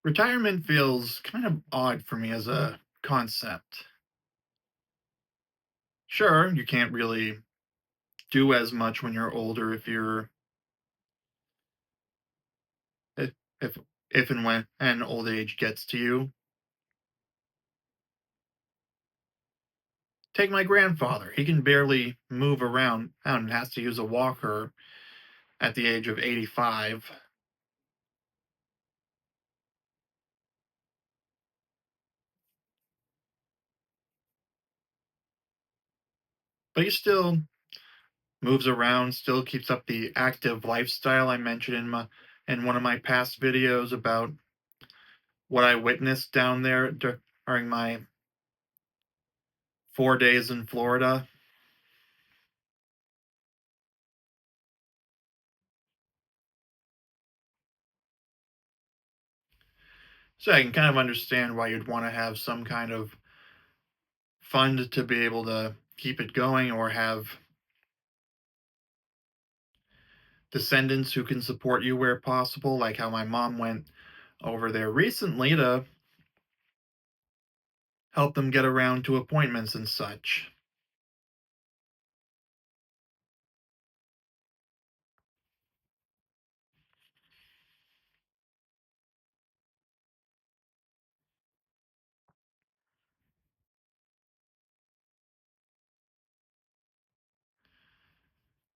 Retirement feels kind of odd for me as a concept. Sure, you can't really do as much when you're older if if and when an old age gets to you. Take my grandfather. He can barely move around and has to use a walker at the age of 85. But he still moves around, still keeps up the active lifestyle I mentioned in one of my past videos about what I witnessed down there during my 4 days in Florida. So I can kind of understand why you'd want to have some kind of fund to be able to keep it going or have descendants who can support you where possible, like how my mom went over there recently to help them get around to appointments and such.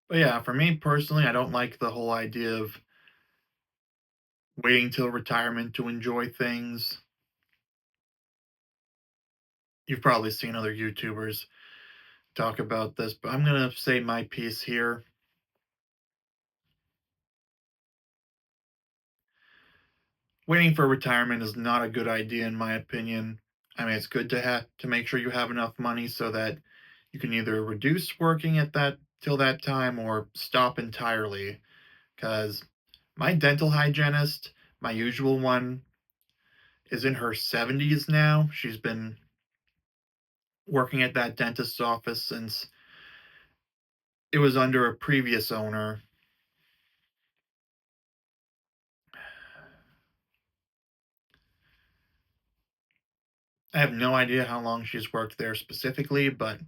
But yeah, for me personally, I don't like the whole idea of waiting till retirement to enjoy things. You've probably seen other YouTubers talk about this, but I'm going to say my piece here. Waiting for retirement is not a good idea in my opinion. I mean, it's good to have to make sure you have enough money so that you can either reduce working at that till that time or stop entirely. Because my dental hygienist, my usual one, is in her 70s now. She's been working at that dentist's office since it was under a previous owner. I have no idea how long she's worked there specifically, but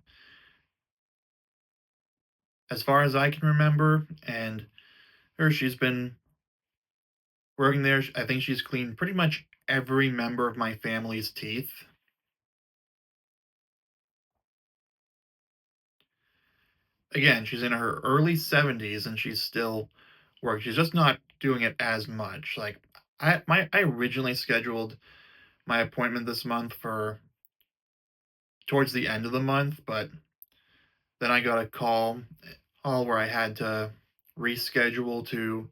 as far as I can remember, and she's been working there. I think she's cleaned pretty much every member of my family's teeth. Again, she's in her early 70s and she's still working. She's just not doing it as much. Like I originally scheduled my appointment this month for towards the end of the month, but then I got a call where I had to reschedule to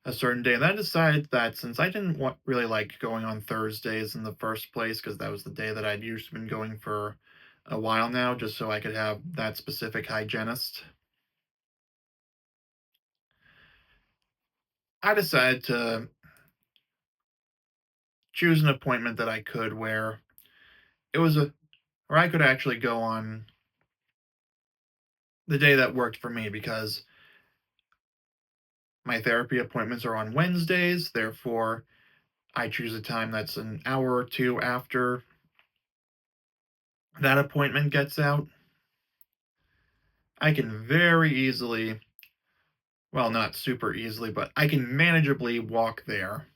a certain day. And then I decided that since I didn't really like going on Thursdays in the first place, because that was the day that I'd usually been going for a while now, just so I could have that specific hygienist, I decided to choose an appointment that I could where it was a where I could actually go on the day that worked for me because my therapy appointments are on Wednesdays. Therefore, I choose a time that's an hour or two after that appointment gets out. I can very easily, well, not super easily, but I can manageably walk there.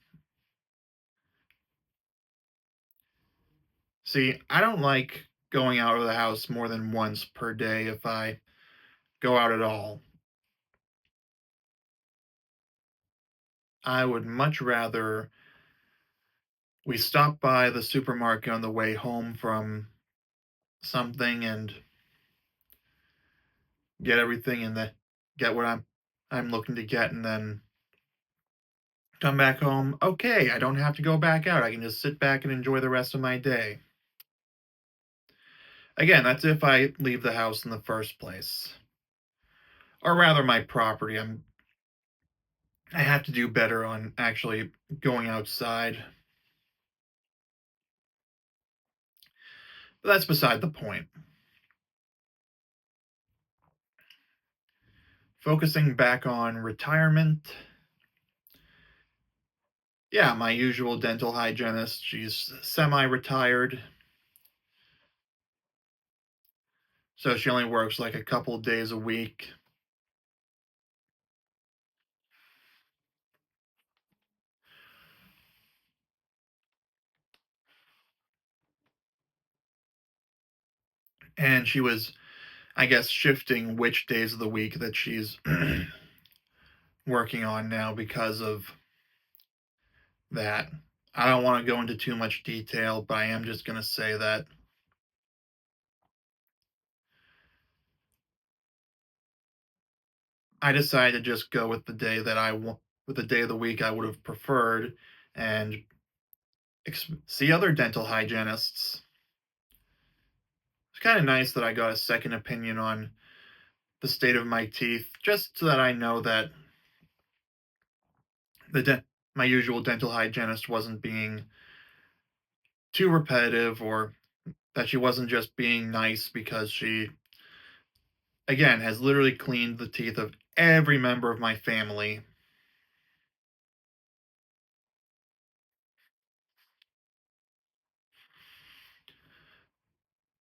See, I don't like going out of the house more than once per day if I go out at all. I would much rather we stop by the supermarket on the way home from something and get everything and then get what I'm looking to get and then come back home. Okay, I don't have to go back out. I can just sit back and enjoy the rest of my day. Again, that's if I leave the house in the first place. Or rather my property. I have to do better on actually going outside. But that's beside the point. Focusing back on retirement, Yeah, my usual dental hygienist. She's semi-retired, so she only works like a couple days a week. And she was, I guess, shifting which days of the week that she's working on now because of that. I don't want to go into too much detail, but I am just going to say that I decided to just go with the day that with the day of the week I would have preferred and see other dental hygienists. It's kind of nice that I got a second opinion on the state of my teeth, just so that I know that the my usual dental hygienist wasn't being too repetitive, or that she wasn't just being nice because she, again, has literally cleaned the teeth of every member of my family.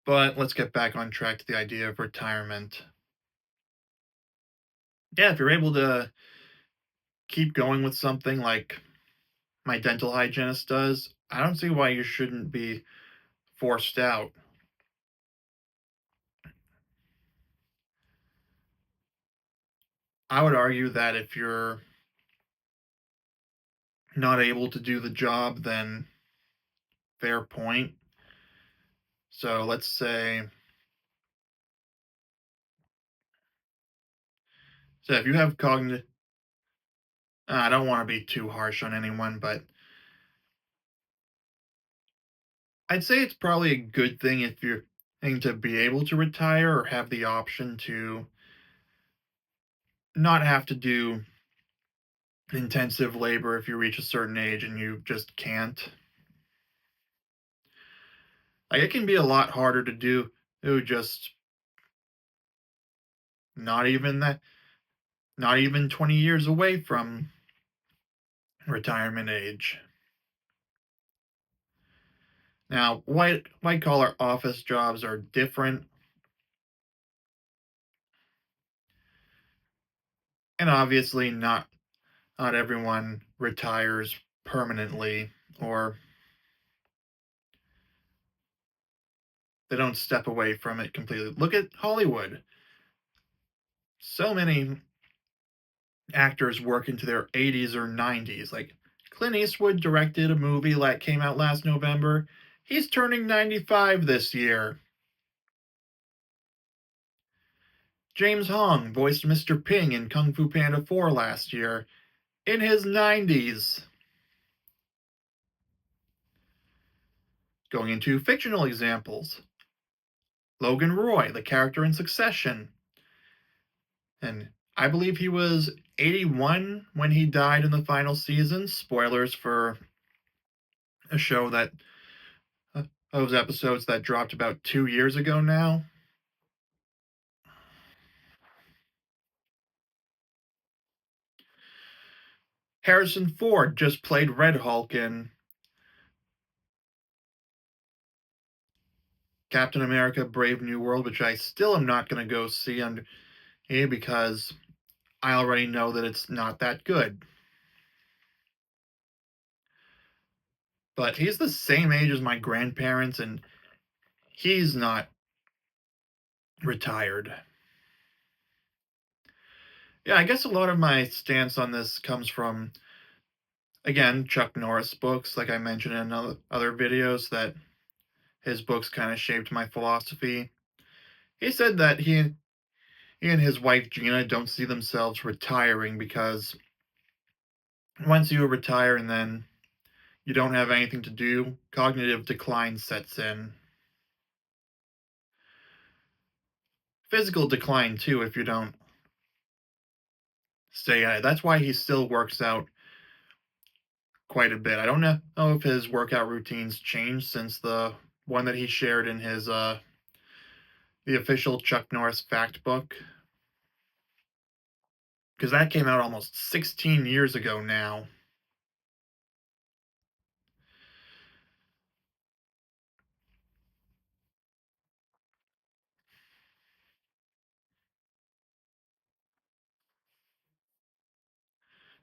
But let's get back on track to the idea of retirement. Yeah, if you're able to keep going with something like my dental hygienist does, I don't see why you shouldn't be forced out. I would argue that if you're not able to do the job, then fair point. So let's say, so if you have cognitive, I don't want to be too harsh on anyone, but I'd say it's probably a good thing if you're going to be able to retire or have the option to not have to do intensive labor if you reach a certain age and you just can't. Like, it can be a lot harder to do, just not even that, not even 20 years away from retirement age. Now, white collar office jobs are different, and obviously not everyone retires permanently, or they don't step away from it completely. Look at Hollywood. So many actors work into their 80s or 90s. Like Clint Eastwood directed a movie that came out last November. He's turning 95 this year. James Hong voiced Mr. Ping in Kung Fu Panda 4 last year, in his 90s. Going into fictional examples, Logan Roy, the character in Succession, and I believe he was 81 when he died in the final season. Spoilers for a show that, those episodes that dropped about 2 years ago now. Harrison Ford just played Red Hulk in Captain America Brave New World, which I still am not going to go see on because I already know that it's not that good. But he's the same age as my grandparents, and he's not retired. Yeah, I guess a lot of my stance on this comes from, again, Chuck Norris books, like I mentioned in other videos, that his books kind of shaped my philosophy. He said that he and his wife Gina don't see themselves retiring because once you retire and then you don't have anything to do, cognitive decline sets in. Physical decline too if you don't stay at it. That's why he still works out quite a bit. I don't know if his workout routines changed since the one that he shared in his the official Chuck Norris fact book, because that came out almost 16 years ago now.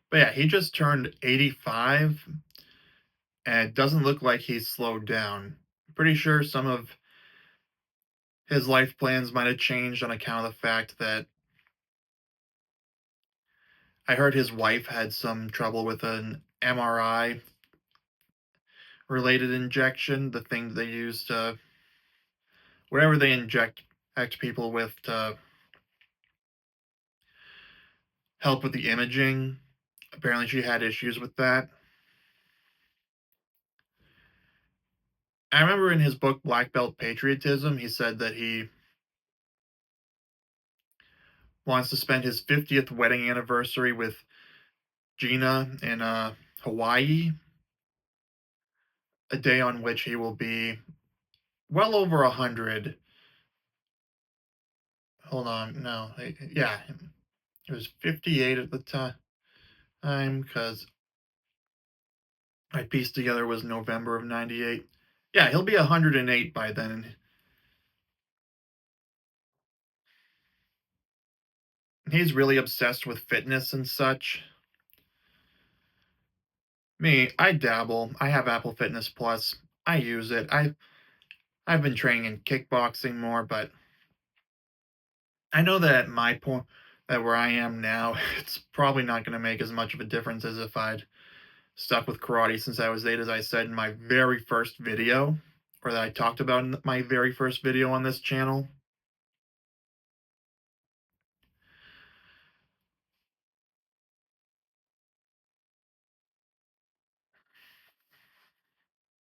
But yeah, he just turned 85 and it doesn't look like he's slowed down. Pretty sure some of his life plans might have changed on account of the fact that I heard his wife had some trouble with an MRI related injection, the thing they use to whatever they inject people with to help with the imaging. Apparently she had issues with that. I remember in his book Black Belt Patriotism, he said that he wants to spend his 50th wedding anniversary with Gina in Hawaii, a day on which he will be well over 100. Hold on, no, yeah, it was 58 at the time because I pieced together it was November of 98. Yeah, he'll be 108 by then. He's really obsessed with fitness and such. Me, I dabble. I have Apple Fitness Plus. I use it. I've been training in kickboxing more, but I know that at my point, that where I am now, it's probably not going to make as much of a difference as if I'd stuck with karate since I was 8, as I said in my very first video, or that I talked about in my very first video on this channel.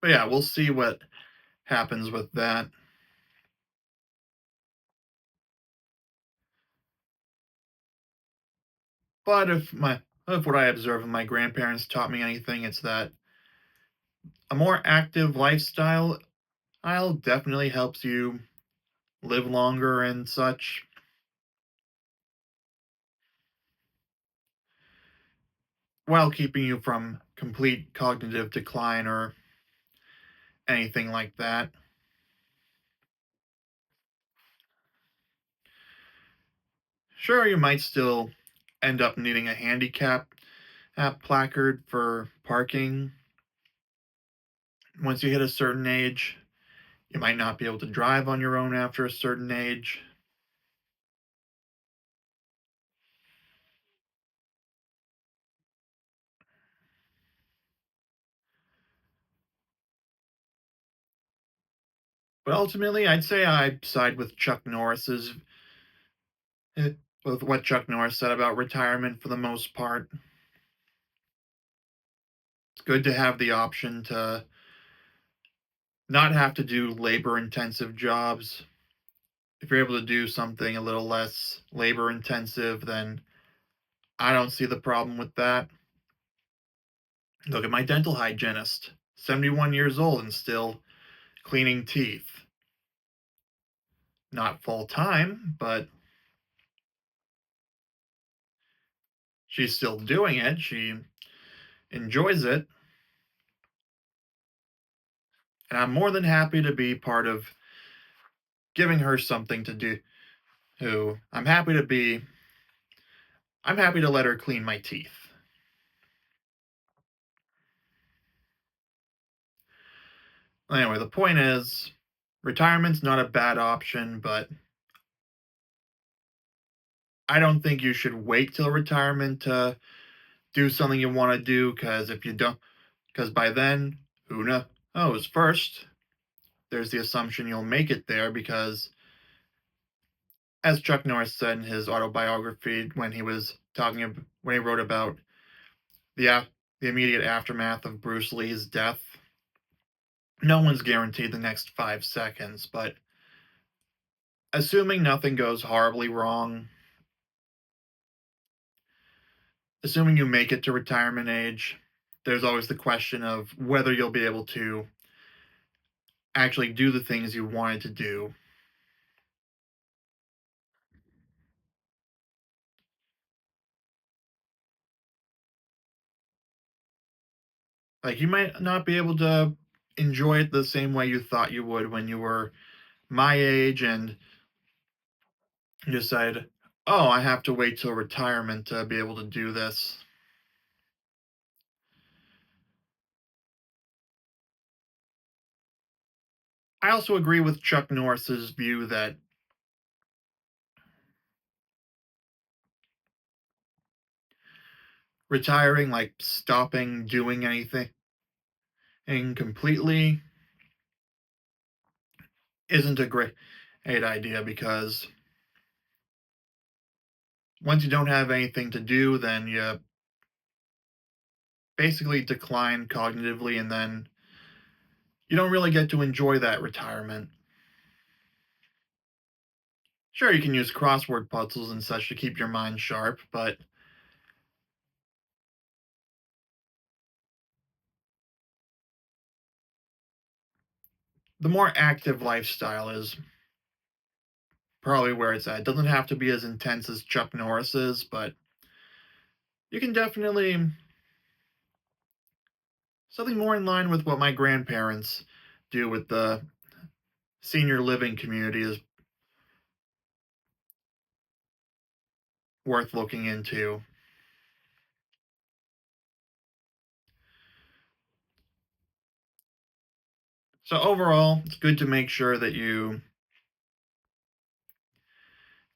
But yeah, we'll see what happens with that. But if what I observe of my grandparents taught me anything, it's that a more active lifestyle I'll definitely helps you live longer and such, while keeping you from complete cognitive decline or anything like that. Sure, you might still end up needing a handicap app placard for parking once you hit a certain age. You might not be able to drive on your own after a certain age. But ultimately, I'd say I side with eh, with what Chuck Norris said about retirement for the most part. It's good to have the option to not have to do labor intensive jobs. If you're able to do something a little less labor intensive, then I don't see the problem with that. Look at my dental hygienist, 71 years old and still cleaning teeth. Not full time, but she's still doing it. She enjoys it. And I'm more than happy to be part of giving her something to do. Who I'm happy to let her clean my teeth. Anyway, the point is retirement's not a bad option, but I don't think you should wait till retirement to do something you want to do, because if you don't, because by then, who knows? First, there's the assumption you'll make it there because, as Chuck Norris said in his autobiography when when he wrote about the immediate aftermath of Bruce Lee's death, no one's guaranteed the next 5 seconds. But assuming nothing goes horribly wrong, assuming you make it to retirement age, there's always the question of whether you'll be able to actually do the things you wanted to do. Like, you might not be able to enjoy it the same way you thought you would when you were my age and you decide, oh, I have to wait till retirement to be able to do this. I also agree with Chuck Norris's view that retiring, like stopping doing anything and completely, isn't a great idea because once you don't have anything to do, then you basically decline cognitively, and then you don't really get to enjoy that retirement. Sure, you can use crossword puzzles and such to keep your mind sharp, but the more active lifestyle is probably where it's at. It doesn't have to be as intense as Chuck Norris's, but you can definitely something more in line with what my grandparents do with the senior living community is worth looking into. So overall, it's good to make sure that you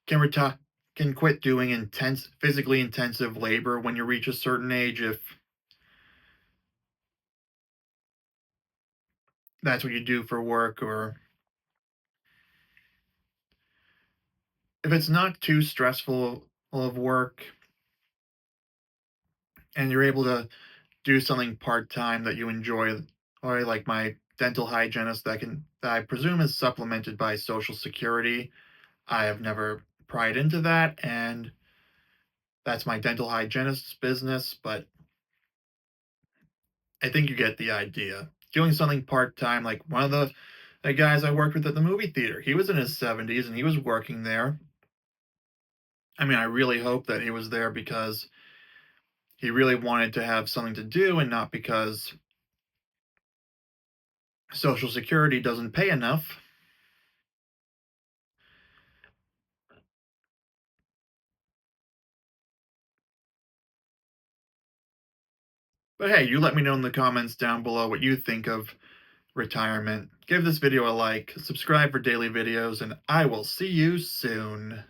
can retire can quit doing intense physically intensive labor when you reach a certain age if that's what you do for work, or if it's not too stressful of work and you're able to do something part-time that you enjoy, or like my dental hygienist that I presume is supplemented by Social Security. I have never pried into that, and that's my dental hygienist's business, but I think you get the idea. Doing something part-time, like one of the guys I worked with at the movie theater, he was in his 70s and he was working there. I mean, I really hope that he was there because he really wanted to have something to do and not because Social Security doesn't pay enough. But hey, you let me know in the comments down below what you think of retirement. Give this video a like, subscribe for daily videos, and I will see you soon.